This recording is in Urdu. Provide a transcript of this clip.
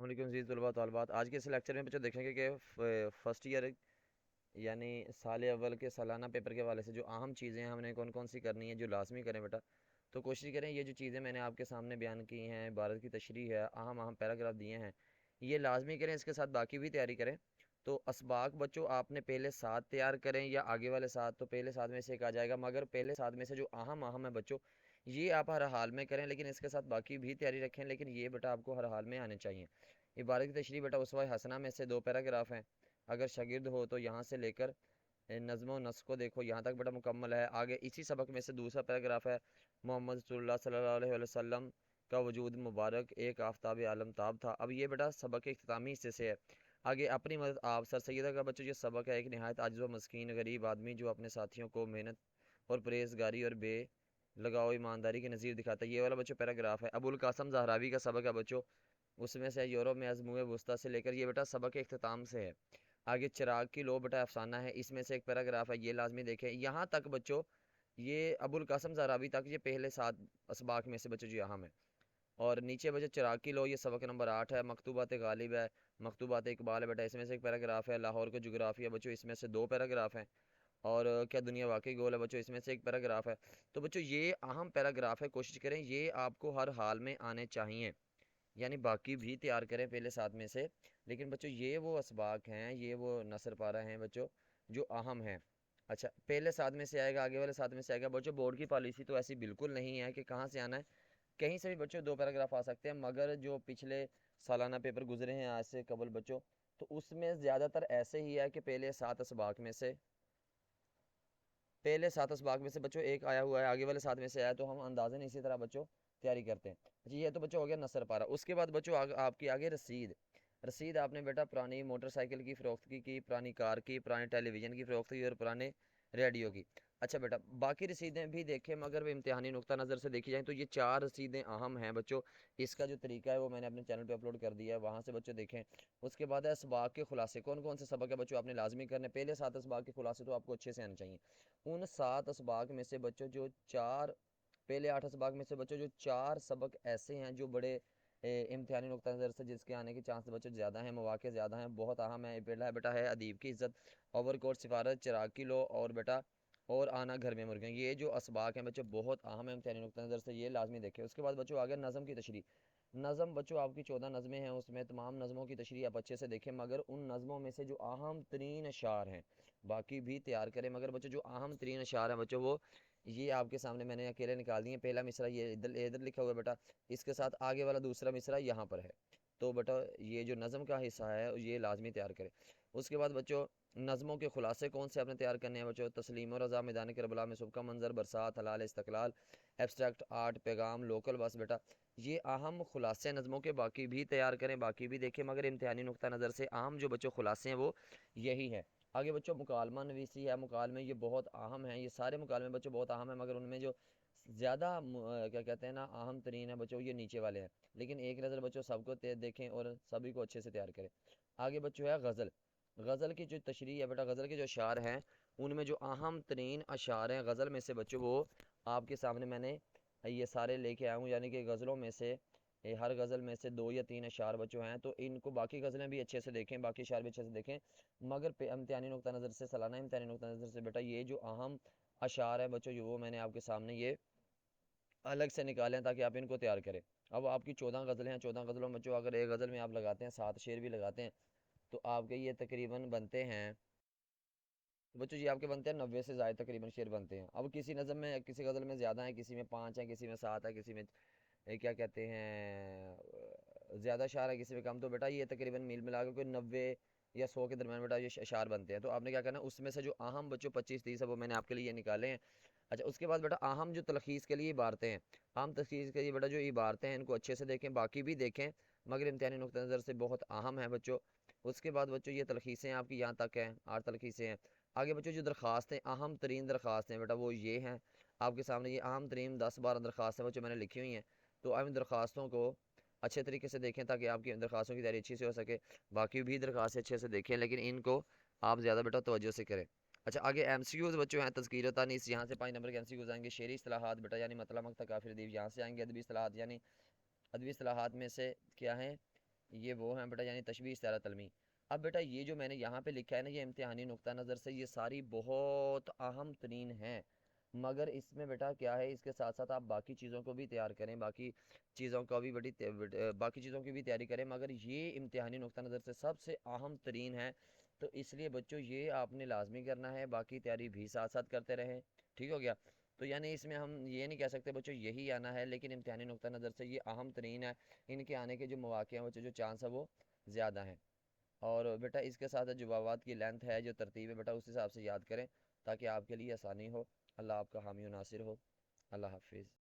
السلام علیکم عزیز طلباء طالبات، آج کے اس لیکچر میں بچوں دیکھیں گے کہ فرسٹ ایئر یعنی سال اول کے سالانہ پیپر کے حوالے سے جو اہم چیزیں ہیں ہم نے کون کون سی کرنی ہے، جو لازمی کریں بیٹا. تو کوشش کریں یہ جو چیزیں میں نے آپ کے سامنے بیان کی ہیں، عبارت کی تشریح ہے، اہم پیراگراف دیے ہیں، یہ لازمی کریں. اس کے ساتھ باقی بھی تیاری کریں. تو اسباق بچوں آپ نے پہلے 7 تیار کریں یا آگے والے 7، تو پہلے 7 میں سے ایک آ جائے گا، مگر پہلے 7 میں سے جو اہم ہے بچوں یہ آپ ہر حال میں کریں، لیکن اس کے ساتھ باقی بھی تیاری رکھیں، لیکن یہ بیٹا آپ کو ہر حال میں آنے چاہیے. عبارت کی تشریح بیٹا اسوہ حسنہ میں سے 2 پیراگراف ہیں. اگر شاگرد ہو تو یہاں سے لے کر نظم و نسق کو دیکھو، یہاں تک بیٹا مکمل ہے. آگے اسی سبق میں سے دوسرا پیراگراف ہے، محمد رسول اللہ صلی اللہ علیہ وسلم کا وجود مبارک ایک آفتاب عالم تاب تھا. اب یہ بیٹا سبق کے اختتامی حصے سے ہے. آگے اپنی مدد آپ سر سیدہ کا بچوں یہ سبق ہے، ایک نہایت عاجز و مسکین غریب آدمی جو اپنے ساتھیوں کو محنت اور پرہیزگاری اور بے لگاؤ ایمانداری کے نظیر دکھاتا ہے. یہ والا بچوں پیراگراف ہے. ابو القاسم زہراوی کا سبق ہے بچوں، اس میں سے یورپ میں ازموع وسطیٰ سے لے کر یہ بیٹا سبق کے اختتام سے ہے. آگے چراغ کی لو بیٹا افسانہ ہے، اس میں سے ایک پیراگراف ہے، یہ لازمی دیکھیں. یہاں تک بچوں یہ ابو القاسم زہراوی تک یہ پہلے 7 اسباق میں سے بچوں جو اہم ہے. اور نیچے بچوں چراغ کی لو یہ سبق نمبر 8 ہے. مکتوبات غالب ہے، مکتوبات اقبال ہے بیٹا، اس میں سے ایک پیراگراف ہے. لاہور کا جغرافیہ بچوں، اس میں سے 2 پیراگراف ہیں. اور کیا دنیا واقعی گول ہے بچوں، اس میں سے ایک پیراگراف ہے. تو بچوں یہ اہم پیراگراف ہے، کوشش کریں یہ آپ کو ہر حال میں آنے چاہیے. یعنی باقی بھی تیار کریں پہلے 7 میں سے، لیکن بچوں یہ وہ اسباق ہیں، یہ وہ نثر پارہ ہیں بچوں جو اہم ہیں. اچھا پہلے 7 میں سے آئے گا، آگے والے 7 میں سے آئے گا. بچوں بورڈ کی پالیسی تو ایسی بالکل نہیں ہے کہ کہاں سے آنا ہے، کہیں سے بھی بچوں 2 پیراگراف آ سکتے ہیں. مگر جو پچھلے سالانہ پیپر گزرے ہیں آج سے قبل بچوں، تو اس میں زیادہ تر ایسے ہی ہے کہ پہلے 7 اسباق میں سے بچوں ایک آیا ہوا ہے، آگے والے 7 میں سے آیا، تو ہم اندازاً اسی طرح بچوں تیاری کرتے ہیں. جی یہ تو بچوں ہو گیا نثر پارہ. اس کے بعد بچوں آپ کی آگے رسید آپ نے بیٹا پرانی موٹر سائیکل کی فروختگی کی، پرانی کار کی، پرانے ٹیلی ویژن کی فروختگی اور پرانے ریڈیو کی. اچھا بیٹا باقی رسیدیں بھی دیکھیں، مگر وہ امتحانی نقطہ نظر سے دیکھی جائیں تو یہ 4 رسیدیں اہم ہیں بچوں. اس کا جو طریقہ ہے وہ میں نے اپنے چینل پہ اپلوڈ کر دیا ہے، وہاں سے بچوں دیکھیں. اس کے بعد ہے اسباق کے خلاصے، کون کون سے سبق ہے بچوں آپ نے لازمی کرنے. پہلے 7 اسباق کے خلاصے تو آپ کو اچھے سے آنے چاہیے. ان 7 اسباق میں سے بچوں جو 4 پہلے 8 اسباق میں سے بچوں جو 4 سبق ایسے ہیں جو بڑے امتحانی نقطہ نظر سے جس کے آنے کے چانس بچوں زیادہ ہیں، مواقع زیادہ ہیں، بہت اہم ہے. پہلا بیٹا ہے ادیب کی عزت، اوور کوٹ سفارت، چراغ کی لو، اور بیٹا اور آنا گھر میں مرغیاں. یہ جو اسباق ہیں بچوں بہت اہم ہے امتحانی نقطہ نظر سے، یہ لازمی دیکھیں. اس کے بعد بچوں آگے نظم کی تشریح. نظم بچوں آپ کی 14 نظمیں ہیں، اس میں تمام نظموں کی تشریح آپ اچھے سے دیکھیں، مگر ان نظموں میں سے جو اہم ترین اشعار ہیں باقی بھی تیار کریں. مگر بچوں جو اہم ترین اشعار ہیں بچوں وہ یہ آپ کے سامنے میں نے اکیلے نکال دیے. پہلا مصرع یہ ادھر لکھا ہوا ہے بیٹا، اس کے ساتھ آگے والا دوسرا مصرع یہاں پر ہے. تو بیٹا یہ جو نظم کا حصہ ہے یہ لازمی تیار کریں. اس کے بعد بچوں نظموں کے خلاصے کون سے آپ نے تیار کرنے ہیں بچوں. تسلیم و رضا، میدان کربلا میں صبح کا منظر، برسات، حلال استقلال، ایبسٹریکٹ آرٹ، پیغام، لوکل بس. بیٹا یہ اہم خلاصے نظموں کے باقی بھی تیار کریں، باقی بھی دیکھیں، مگر امتحانی نقطہ نظر سے اہم جو بچوں خلاصے ہیں وہ یہی ہے. آگے بچوں مکالمہ نویسی ہے، مکالمے یہ بہت اہم ہیں، یہ سارے مکالمے بچوں بہت اہم ہیں، مگر ان میں جو زیادہ کیا کہتے ہیں نا اہم ترین ہے بچوں یہ نیچے والے ہیں. لیکن ایک نظر بچوں سب کو دیکھیں اور سبھی کو اچھے سے تیار کریں. آگے بچوں ہے غزل. غزل کی جو تشریح ہے بیٹا، غزل کے جو اشعار ہیں ان میں جو اہم ترین اشعار ہیں غزل میں سے بچوں وہ آپ کے سامنے میں نے یہ سارے لے کے آیا ہوں. یعنی کہ غزلوں میں سے ہر غزل میں سے 2 یا 3 اشعار بچوں ہیں، تو ان کو باقی غزلیں بھی اچھے سے دیکھیں، باقی اشعار بھی اچھے سے دیکھیں. مگر امتحانی نقطہ نظر سے، سالانہ امتحانی نقطہ نظر سے بیٹا یہ جو اہم اشعار ہیں بچوں وہ میں نے آپ کے سامنے یہ الگ سے نکالیں تاکہ آپ ان کو تیار کریں. اب آپ کی 14 غزلیں ہیں، 14 غزلوں میں بچوں اگر ایک غزل میں آپ لگاتے ہیں 7 شعر بھی لگاتے ہیں تو آپ کے یہ تقریباً بنتے ہیں بچوں جی آپ کے بنتے ہیں 90 سے زائد تقریباً شعر بنتے ہیں. اب کسی نظم میں کسی غزل میں زیادہ ہیں، کسی میں 5 ہیں، کسی میں 7 ہے، کسی میں کیا کہتے ہیں زیادہ اشعار ہے، کسی میں کم. تو بیٹا یہ تقریباً میل ملا کے کوئی 90 یا 100 کے درمیان بیٹا یہ اشعار بنتے ہیں. تو آپ نے کیا کرنا ہے اس میں سے جو اہم بچوں 25-30 ہے وہ میں نے آپ کے لیے نکالے ہیں. اچھا اس کے بعد بیٹا اہم جو تلخیص کے لیے عبارتیں ہیں، اہم تلخیص کے لیے بیٹا جو عبارتیں ہیں ان کو اچھے سے دیکھیں، باقی بھی دیکھیں، مگر امتحانی نقطہ نظر سے بہت اہم ہیں بچوں. اس کے بعد بچوں یہ تلخیصیں آپ کی یہاں تک ہیں، 8 تلخیصیں ہیں. آگے بچوں جو درخواستیں اہم ترین درخواستیں بیٹا وہ یہ ہیں آپ کے سامنے، یہ اہم ترین 10-12 درخواستیں بچوں میں نے لکھی ہوئی ہیں. تو آپ ان درخواستوں کو اچھے طریقے سے دیکھیں تاکہ آپ کی درخواستوں کی تیاری اچھی سے ہو سکے. باقی بھی درخواستیں اچھے سے دیکھیں لیکن ان کو آپ زیادہ بیٹا توجہ سے کریں. اچھا آگے ایم سی کیوز بچوں ہیں، تذکیر و تانیث، یہاں سے 5 نمبر کے ایم سی کیوز آئیں گے. شعری اصطلاحات بیٹا یعنی مطلب مقطع کافی ردیف، یہاں سے آئیں گے. ادبی اصطلاحات یعنی ادبی اصطلاحات میں سے کیا ہیں یہ وہ ہیں بیٹا، یعنی تشبیہ استعارہ تلمی۔ اب بیٹا یہ جو میں نے یہاں پہ لکھا ہے نا، یہ امتحانی نقطہ نظر سے یہ ساری بہت اہم ترین ہیں، مگر اس میں بیٹا کیا ہے، اس کے ساتھ ساتھ آپ باقی چیزوں کو بھی تیار کریں، باقی چیزوں کو بھی باقی چیزوں کی بھی تیاری کریں، مگر یہ امتحانی نقطہ نظر سے سب سے اہم ترین ہے، تو اس لیے بچوں یہ آپ نے لازمی کرنا ہے، باقی تیاری بھی ساتھ ساتھ کرتے رہیں، ٹھیک ہو گیا؟ تو یعنی اس میں ہم یہ نہیں کہہ سکتے بچوں یہی آنا ہے، لیکن امتحانی نقطہ نظر سے یہ اہم ترین ہے، ان کے آنے کے جو مواقع ہیں بچوں، جو چانس ہے وہ زیادہ ہیں۔ اور بیٹا اس کے ساتھ جوابات کی لینتھ ہے، جو ترتیب ہے بیٹا، اس حساب سے یاد کریں تاکہ آپ کے لیے آسانی ہو۔ اللہ آپ کا حامی و ناصر ہو۔ اللہ حافظ۔